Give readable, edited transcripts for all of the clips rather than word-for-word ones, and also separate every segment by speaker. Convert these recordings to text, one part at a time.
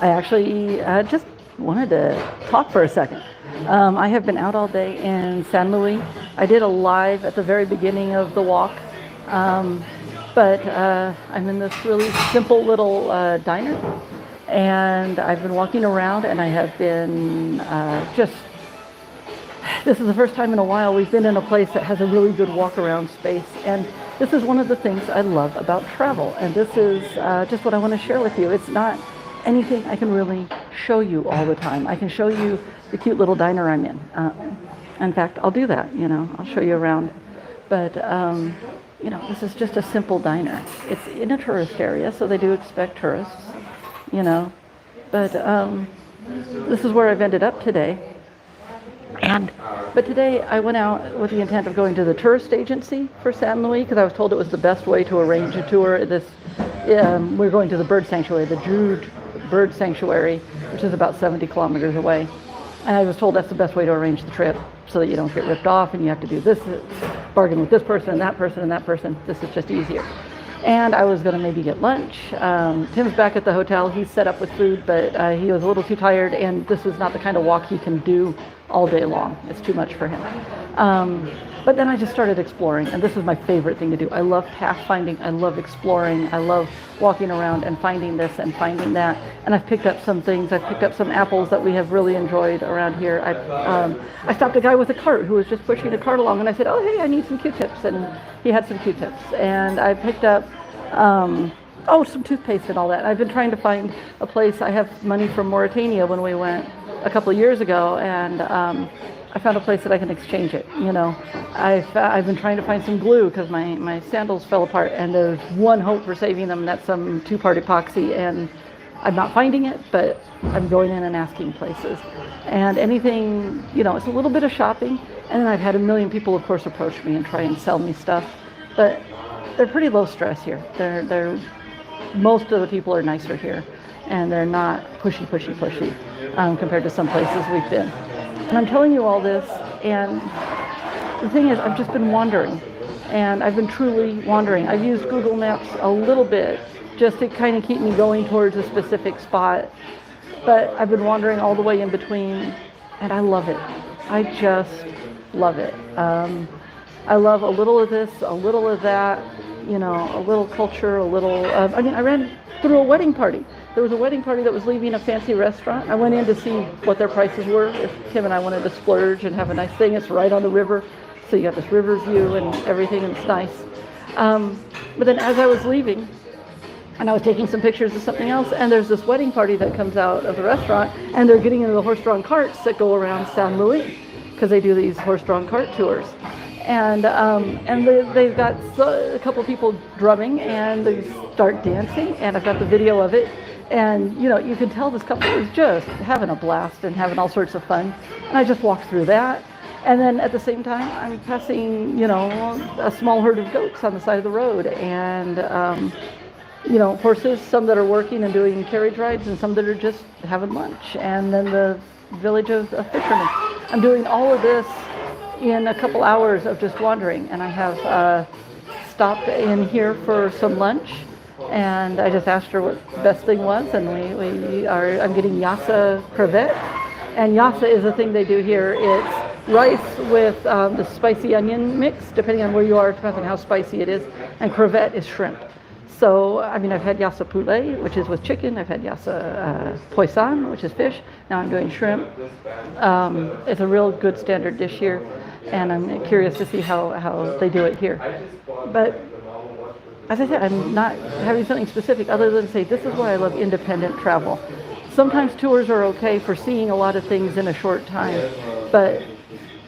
Speaker 1: I actually just wanted to talk for a second. I have been out all day in San Luis. I did a live at the very beginning of the walk, but I'm in this really simple little diner, and I've been walking around, and I have been this is the first time in a while we've been in a place that has a really good walk-around space, and this is one of the things I love about travel, and this is just what I want to share with you. It's not anything I can really show you all the time. I can show you the cute little diner I'm in. In fact, I'll do that, I'll show you around. But, this is just a simple diner. It's in a tourist area, so they do expect tourists, But this is where I've ended up today. But today I went out with the intent of going to the tourist agency for San Luis because I was told it was the best way to arrange a tour. We're going to the bird sanctuary, the Drude Bird Sanctuary, which is about 70 kilometers away. And I was told that's the best way to arrange the trip so that you don't get ripped off and you have to do this, bargain with this person and that person and that person. This is just easier. And I was going to maybe get lunch. Tim's back at the hotel. He's set up with food, but he was a little too tired, and this is not the kind of walk he can do all day long. It's too much for him. But then I just started exploring, and this is my favorite thing to do. I love pathfinding. I love exploring. I love walking around and finding this and finding that. And I've picked up some things. I've picked up some apples that we have really enjoyed around here. I stopped a guy with a cart who was just pushing a cart along, and I said, "Oh, hey, I need some Q-tips." And he had some Q-tips. And I picked up some toothpaste and all that. I've been trying to find a place. I have money from Mauritania when we went a couple of years ago, and I found a place that I can exchange it. I've been trying to find some glue because my sandals fell apart, and there's one hope for saving them, and that's some two-part epoxy, and I'm not finding it, but I'm going in and asking places. And anything, it's a little bit of shopping, and then I've had a million people, of course, approach me and try and sell me stuff, but they're pretty low stress here. Most of the people are nicer here, and they're not pushy compared to some places we've been. And I'm telling you all this, and the thing is, I've just been wandering, and I've been truly wandering. I've used Google Maps a little bit just to kind of keep me going towards a specific spot, but I've been wandering all the way in between, and I love it. I just love it. I love a little of this, a little of that, a little culture, a little... I ran through a wedding party. There was a wedding party that was leaving a fancy restaurant. I went in to see what their prices were, if Tim and I wanted to splurge and have a nice thing. It's right on the river, so you got this river view and everything, and it's nice. But then as I was leaving, and I was taking some pictures of something else, and there's this wedding party that comes out of the restaurant, and they're getting into the horse-drawn carts that go around San Luis, because they do these horse-drawn cart tours. And they've got a couple people drumming, and they start dancing, and I've got the video of it. And, you can tell this couple is just having a blast and having all sorts of fun. And I just walked through that. And then at the same time, I'm passing, a small herd of goats on the side of the road. And, horses, some that are working and doing carriage rides, and some that are just having lunch. And then the village of fishermen. I'm doing all of this in a couple hours of just wandering. And I have stopped in here for some lunch. And I just asked her what the best thing was, and I'm getting yassa crevette. And yassa is a thing they do here. It's rice with the spicy onion mix, depending on where you are, depending on how spicy it is. And crevette is shrimp. So, I've had yassa poulet, which is with chicken. I've had yassa poisson, which is fish. Now I'm doing shrimp. It's a real good standard dish here, and I'm curious to see how they do it here. But as I said, I'm not having something specific other than say this is why I love independent travel. Sometimes tours are okay for seeing a lot of things in a short time, but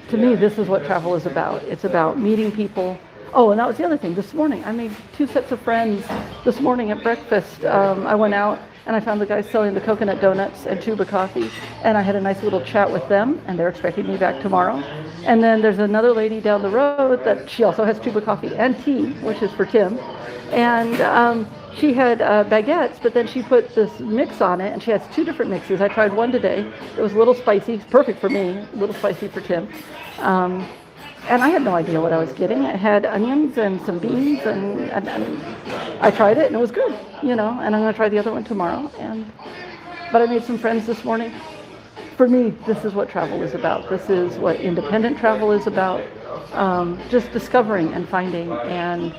Speaker 1: to me this is what travel is about. It's about meeting people. Oh, and that was the other thing. This morning I made 2 sets of friends. This morning at breakfast I went out and I found the guys selling the coconut donuts and tuba coffee, and I had a nice little chat with them, and they're expecting me back tomorrow. And then there's another lady down the road that she also has tuba coffee and tea, which is for Tim. And she had baguettes, but then she put this mix on it, and she has 2 different mixes. I tried one today. It was a little spicy, perfect for me, a little spicy for Tim. And I had no idea what I was getting. It had onions and some beans, and I tried it, and it was good, And I'm going to try the other one tomorrow. but I made some friends this morning. For me, this is what travel is about. This is what independent travel is about. Just discovering and finding. And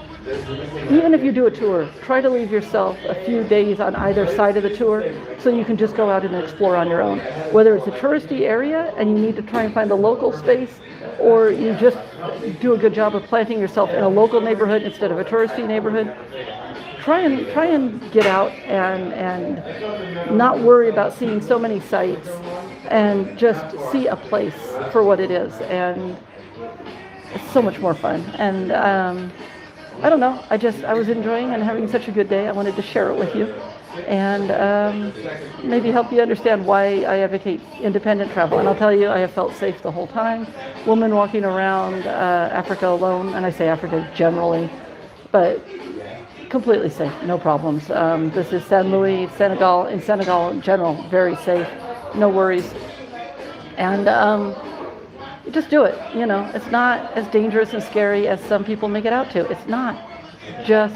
Speaker 1: even if you do a tour, try to leave yourself a few days on either side of the tour so you can just go out and explore on your own. Whether it's a touristy area and you need to try and find the local space, or you just do a good job of planting yourself in a local neighborhood instead of a touristy neighborhood. Try and get out and not worry about seeing so many sights, and just see a place for what it is. And it's so much more fun. And I don't know, I was enjoying and having such a good day. I wanted to share it with you, and maybe help you understand why I advocate independent travel. And I'll tell you, I have felt safe the whole time. Woman walking around Africa alone, and I say Africa generally, but completely safe, no problems. This is San Luis, Senegal. In Senegal in general, very safe, no worries. And just do it. It's not as dangerous and scary as some people make it out to. It's not. Just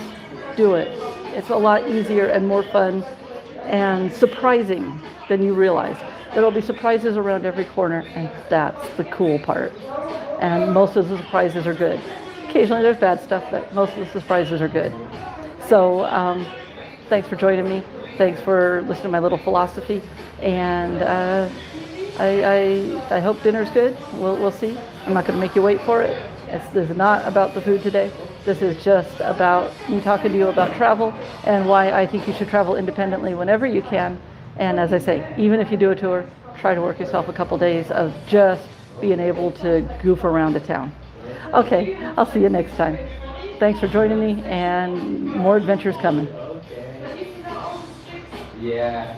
Speaker 1: do it. It's a lot easier and more fun and surprising than you realize. There will be surprises around every corner, and that's the cool part. And most of the surprises are good. Occasionally there's bad stuff, but most of the surprises are good. So thanks for joining me. Thanks for listening to my little philosophy. And I hope dinner's good. We'll see. I'm not going to make you wait for it. This is not about the food today. This is just about me talking to you about travel and why I think you should travel independently whenever you can. And as I say, even if you do a tour, try to work yourself a couple days of just being able to goof around a town. Okay, I'll see you next time. Thanks for joining me, and more adventures coming.
Speaker 2: Yeah.